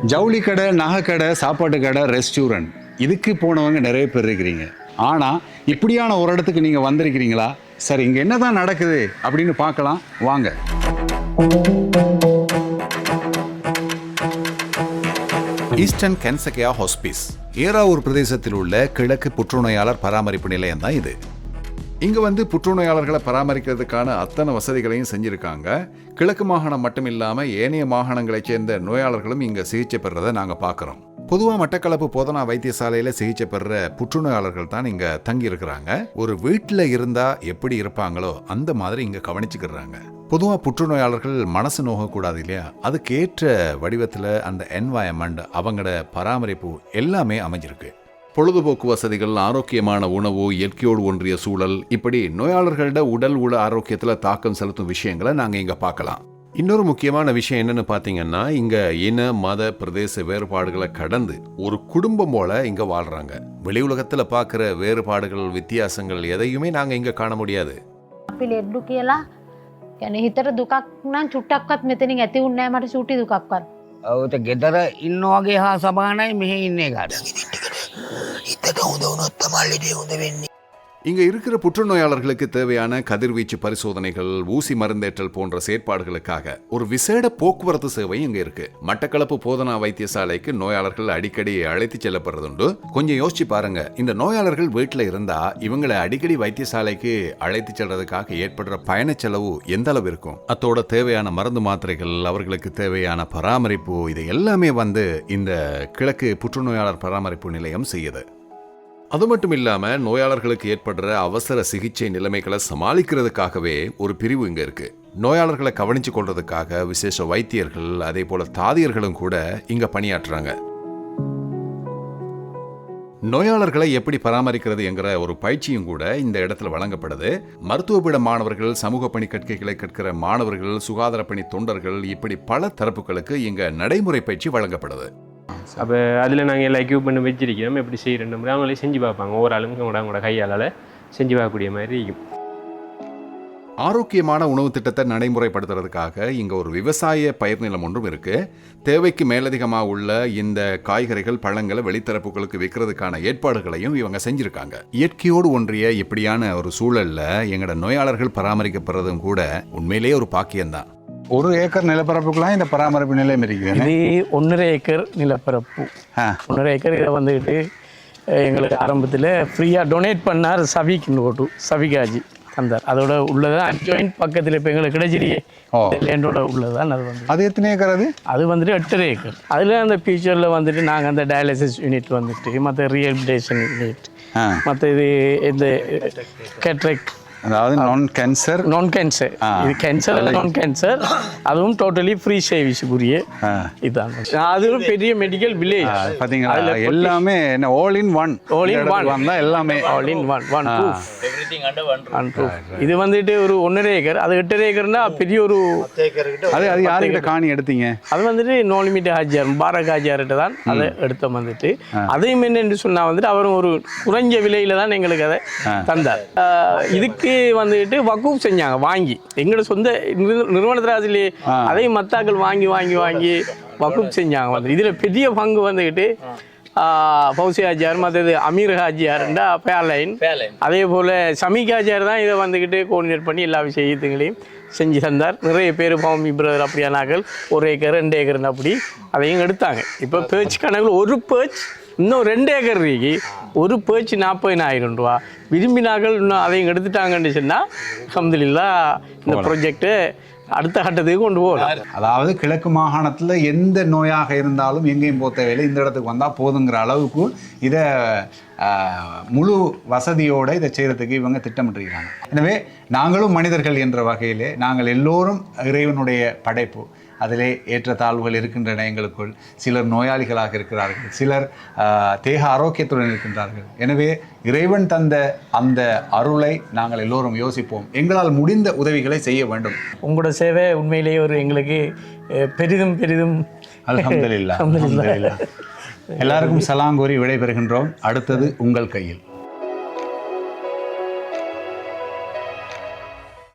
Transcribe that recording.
ஜவுளி கடை, நகை கடை, சாப்பாட்டு கடை, ரெஸ்டாரண்ட் இதுக்கு போனவங்க நிறைய பேர் இருக்கிறீங்க. ஆனால் இப்படியான ஒரு இடத்துக்கு நீங்கள் வந்திருக்கிறீங்களா? சரி, இங்கே என்ன தான் நடக்குது அப்படின்னு பார்க்கலாம் வாங்க. Eastern cancer care hospice Eravur பிரதேசத்தில் உள்ள கிழக்கு புற்றுநோயாளர் பராமரிப்பு நிலையம் தான் இது. இங்கே வந்து புற்றுநோயாளர்களை பராமரிக்கிறதுக்கான அத்தனை வசதிகளையும் செஞ்சுருக்காங்க. கிழக்கு மாகாணம் மட்டும் இல்லாமல் ஏனைய மாகாணங்களைச் சேர்ந்த நோயாளர்களும் இங்கே சிகிச்சை பெறுறதை நாங்கள் பார்க்குறோம். பொதுவாக மட்டக்களப்பு போதனா வைத்தியசாலையில் சிகிச்சை பெறுற புற்றுநோயாளர்கள் தான் இங்கே தங்கி இருக்கிறாங்க. ஒரு வீட்டில் இருந்தால் எப்படி இருப்பாங்களோ அந்த மாதிரி இங்கே கவனிச்சுக்கிறாங்க. பொதுவாக புற்றுநோயாளர்கள் மனசு நோகக்கூடாது இல்லையா? அதுக்கேற்ற வடிவத்தில் அந்த என்வாயன்மெண்ட், அவங்களோட பராமரிப்பு எல்லாமே அமைஞ்சிருக்கு. பொழுதுபோக்கு வசதிகள், ஆரோக்கியமான உணவு, இயற்கையோடு ஒன்றிய சூழல், இப்படி நோயாளர்களோட உடல் உள்ள ஆரோக்கியத்தில் தாக்கம் செலுத்தும் விஷயங்களை நாங்கள் இங்கே பார்க்கலாம். இன்னொரு முக்கியமான விஷயம் என்னன்னு பார்த்தீங்கன்னா, இங்கே இன, மத, பிரதேச வேறுபாடுகளை கடந்து ஒரு குடும்பம் போல இங்கே வாழ்றாங்க. வெளி உலகத்தில் பார்க்குற வேறுபாடுகள், வித்தியாசங்கள் எதையுமே நாங்கள் இங்கே காண முடியாது. හිතට දුකක් නම් චුට්ටක්වත් මෙතනින් ඇති වුණේ නැහැ මට චුටි දුකක්වත්. ඔව් ඒක ගෙදර ඉන්න වගේ හා සමානයි මෙහෙ ඉන්නේ කාට. හිතට හොඳ වුණොත් තමයි ලෙඩේ හොඳ වෙන්නේ. இங்கே இருக்கிற புற்றுநோயாளர்களுக்கு தேவையான கதிர்வீச்சு பரிசோதனைகள், ஊசி மருந்தேற்றல் போன்ற செயற்பாடுகளுக்காக ஒரு விசேட போக்குவரத்து சேவை இங்கே இருக்கு. மட்டக்களப்பு போதனா வைத்தியசாலைக்கு நோயாளர்கள் அடிக்கடி அழைத்து செல்லப்படுறதுண்டு. கொஞ்சம் யோசிச்சு பாருங்க, இந்த நோயாளர்கள் வீட்டில் இருந்தா இவங்களை அடிக்கடி வைத்தியசாலைக்கு அழைத்து செல்றதுக்காக ஏற்படுற பயண செலவு எந்த அளவு இருக்கும்? அத்தோட தேவையான மருந்து மாத்திரைகள், அவர்களுக்கு தேவையான பராமரிப்பு, இது எல்லாமே வந்து இந்த கிழக்கு புற்றுநோயாளர் பராமரிப்பு நிலையம் செய்யுது. அது மட்டும் இல்லாமல் நோயாளர்களுக்கு ஏற்படுற அவசர சிகிச்சை நிலைமைகளை சமாளிக்கிறதுக்காகவே ஒரு பிரிவு இங்கே இருக்கு. நோயாளர்களை கவனிச்சு கொள்றதுக்காக விசேஷ வைத்தியர்கள், அதே போல தாதியர்களும் கூட இங்க பணியாற்றுறாங்க. நோயாளர்களை எப்படி பராமரிக்கிறது என்கிற ஒரு பயிற்சியும் கூட இந்த இடத்துல வழங்கப்படுது. மருத்துவபீட மாணவர்கள், சமூக பணி கற்கைகளை கற்கிற மாணவர்கள், சுகாதார பணி தொண்டர்கள், இப்படி பல தரப்புகளுக்கு இங்க நடைமுறை பயிற்சி வழங்கப்படுது. அப்போ அதில் நாங்கள் எல்லாம் எக்யூப்மெண்ட் வச்சிருக்கிறோம். எப்படி செய்கிறோம் அவங்களே செஞ்சு பார்ப்பாங்க. ஒவ்வொரு ஆளுக்கும் அவங்களோட கையால் செஞ்சு பார்க்கக்கூடிய மாதிரி இருக்கும். ஆரோக்கியமான உணவு திட்டத்தை நடைமுறைப்படுத்துறதுக்காக இங்கே ஒரு விவசாய பயிர் நிலம் ஒன்றும் இருக்கு. தேவைக்கு மேலதிகமாக உள்ள இந்த காய்கறிகள், பழங்களை வெளித்தரப்புகளுக்கு விற்கிறதுக்கான ஏற்பாடுகளையும் இவங்க செஞ்சிருக்காங்க. இயற்கையோடு ஒன்றிய இப்படியான ஒரு சூழல்ல எங்களோட நோயாளர்கள் பராமரிக்கப்படுறதும் கூட உண்மையிலேயே ஒரு பாக்கியம்தான். 1 ஏக்கர் நிலப்பரப்புக்குலாம் இந்த பராமரிப்பு நிலையம் இருக்குது. இது 1.5 ஏக்கர் நிலப்பரப்பு. 1.5 ஏக்கர் இதை வந்துக்கிட்டு எங்களுக்கு ஆரம்பத்தில் ஃப்ரீயாக டொனேட் பண்ணார். சவிகாஜி தந்தார். அதோட உள்ளதான் அட்ஜாயின்ட் பக்கத்தில் இப்போ எங்களுக்கு கிடைச்சிரியே லேண்டோட உள்ளதான். அது எத்தனை ஏக்கர்? அது வந்துட்டு 8.5 ஏக்கர். அதில் அந்த ஃபியூச்சரில் வந்துட்டு நாங்கள் அந்த டயாலிசிஸ் யூனிட் வந்துட்டு, மற்ற ரீஹபிலிட்டேஷன் யூனிட், மற்ற இது இந்த கேட்ரக்ட், அதாவது நான் கேன்சர் இது கேன்சர் நான் கேன்சர், அதுவும் டோட்டலி ஃப்ரீ சர்வீஸுக்குரிய இதுதான். அது ஒரு பெரிய மெடிக்கல் வில்லேஜ். பார்த்தீங்களா, எல்லாமே ஆல் இன் ஒன் எல்லாமே ஆல் இன் ஒன் இது வந்துட்டு ஒரு 1.5 ஏக்கர். அது 8.5 ஏக்கர்னா பெரிய ஒரு அது யாருக்கிட்ட காணி எடுத்தீங்க? அது வந்துட்டு நோ லிமிட் ஹாஜியார், முபாரக் ஹாஜியார்கிட்ட தான் அதை எடுத்த வந்துட்டு. அதையும் என்னென்று சொன்னா வந்துட்டு அவரும் ஒரு குறைஞ்ச விலையில தான் எங்களுக்கு அதை தந்தார். இதுக்கு வந்துட்டு வக்கூப் செஞ்சாங்க, வாங்கி எங்களோட சொந்த நிறுவனத்திலே அதையும் மத்தாக்கள் வாங்கி வக்கூப் செஞ்சாங்க. வந்து இதுல பெரிய பங்கு வந்துக்கிட்டு ஃபௌசி ஹாஜியார், மற்றது அமீர் ஹாஜியார்ண்டா பேர்லைன், அதே போல் ஷமீக் ஹாஜியார் தான் இதை வந்துக்கிட்டு கோஆர்டினேட் பண்ணி எல்லா விஷயங்களையும் செஞ்சு தந்தார். நிறைய பேர் பவுமி பிரதர் அப்படியானாக்கள் 1 ஏக்கர் 2 ஏக்கர் அப்படி அதையும் எடுத்தாங்க. இப்போ பேர்ச் கணக்கில் ஒரு பேர்ச் இன்னும் 2 ஏக்கர் இருக்கு. ஒரு பேர்ச் 40,000 ரூபா. விரும்பினார்கள் இன்னும் அதையும் எடுத்துட்டாங்கன்னு சொன்னால் அல்ஹம்துலில்லாஹ் இந்த ப்ராஜெக்டு அடுத்த கட்டத்துக்கு கொண்டு போகலாம். அதாவது கிழக்கு மாகாணத்தில் எந்த நோயாக இருந்தாலும் எங்கேயும் போக தேவையில்லை, இந்த இடத்துக்கு வந்தால் போதுங்கிற அளவுக்கு இதை முழு வசதியோடு இதை செய்கிறதுக்கு இவங்க திட்டமிட்டிருக்கிறாங்க. எனவே நாங்களும் மனிதர்கள் என்ற வகையிலே நாங்கள் எல்லோரும் இறைவனுடைய படைப்பு. அதிலே ஏற்ற தாழ்வுகள் இருக்கின்றன. எங்களுக்குள் சிலர் நோயாளிகளாக இருக்கிறார்கள், சிலர் தேக ஆரோக்கியத்துடன் இருக்கின்றார்கள். எனவே இறைவன் தந்த அந்த அருளை நாங்கள் எல்லோரும் யோசிப்போம், எங்களால் முடிந்த உதவிகளை செய்ய வேண்டும். உங்களோட சேவை உண்மையிலேயே ஒரு எங்களுக்கு பெரிதும் அல்ஹம்துலில்லாஹ். எல்லாருக்கும் சலாம் கூறி விடைபெறுகின்றோம். அடுத்தது உங்கள் கையில்.